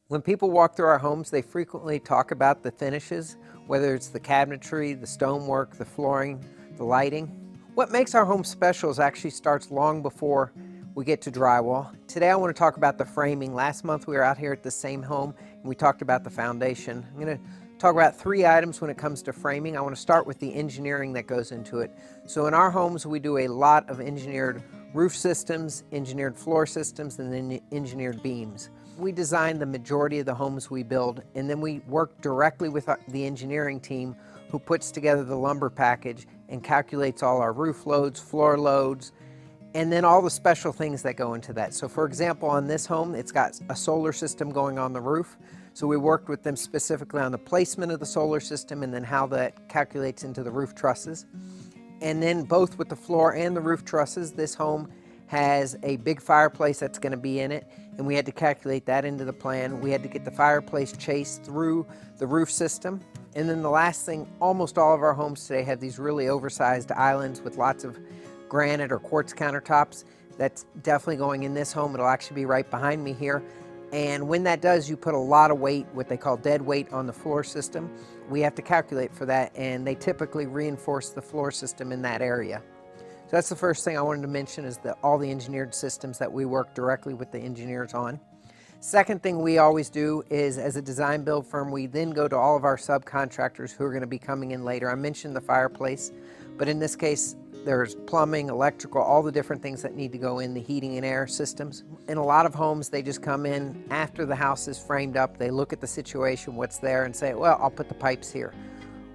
When people walk through our homes, they frequently talk about the finishes, whether it's the cabinetry, the stonework, the flooring, the lighting. What makes our home special is actually starts long before we get to drywall. Today I want to talk about the framing. Last month we were out here at the same home and we talked about the foundation. I'm going to talk about 3 items when it comes to framing. I want to start with the engineering that goes into it. So in our homes we do a lot of engineered roof systems, engineered floor systems, and then engineered beams. We design the majority of the homes we build, and then we work directly with the engineering team who puts together the lumber package and calculates all our roof loads, floor loads, and then all the special things that go into that. So for example, on this home, it's got a solar system going on the roof. So we worked with them specifically on the placement of the solar system and then how that calculates into the roof trusses. And then both with the floor and the roof trusses, this home has a big fireplace that's going to be in it, and we had to calculate that into the plan. We had to get the fireplace chased through the roof system. And then the last thing, almost all of our homes today have these really oversized islands with lots of granite or quartz countertops. That's definitely going in this home. It'll actually be right behind me here. And when that does, you put a lot of weight, what they call dead weight, on the floor system. We have to calculate for that, and they typically reinforce the floor system in that area. So that's the first thing I wanted to mention, is all the engineered systems that we work directly with the engineers on. Second thing we always do is, as a design build firm, we then go to all of our subcontractors who are going to be coming in later. I mentioned the fireplace, but in this case, there's plumbing, electrical, all the different things that need to go in, the heating and air systems. In a lot of homes, they just come in after the house is framed up. They look at the situation, what's there, and say, well, I'll put the pipes here.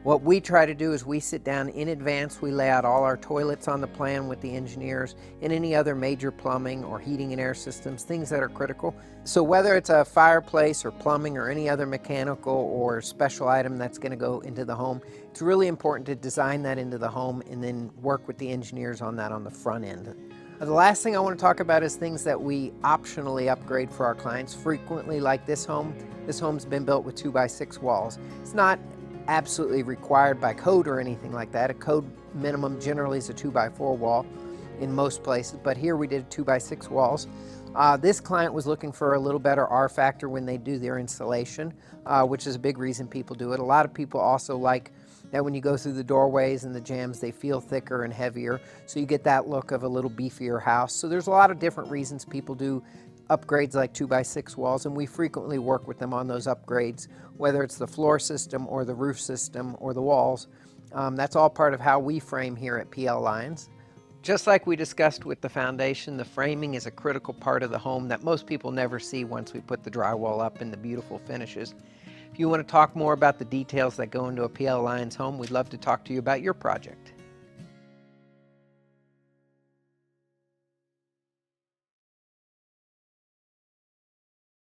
What we try to do is we sit down in advance, we lay out all our toilets on the plan with the engineers and any other major plumbing or heating and air systems, things that are critical. So whether it's a fireplace or plumbing or any other mechanical or special item that's going to go into the home, it's really important to design that into the home and then work with the engineers on that on the front end. The last thing I want to talk about is things that we optionally upgrade for our clients. Frequently, like this home, this home's been built with 2x6 walls. It's not absolutely required by code or anything like that. A code minimum generally is a 2x4 wall in most places, but here we did 2x6 walls. This client was looking for a little better R factor when they do their installation, which is a big reason people do it. A lot of people also like that when you go through the doorways and the jambs, they feel thicker and heavier, so you get that look of a little beefier house. So there's a lot of different reasons people do upgrades like 2x6 walls, and we frequently work with them on those upgrades, whether it's the floor system or the roof system or the walls. That's all part of how we frame here at PL Lyons. Just like we discussed with the foundation, the framing is a critical part of the home that most people never see once we put the drywall up and the beautiful finishes. If you want to talk more about the details that go into a PL Lyons home, we'd love to talk to you about your project.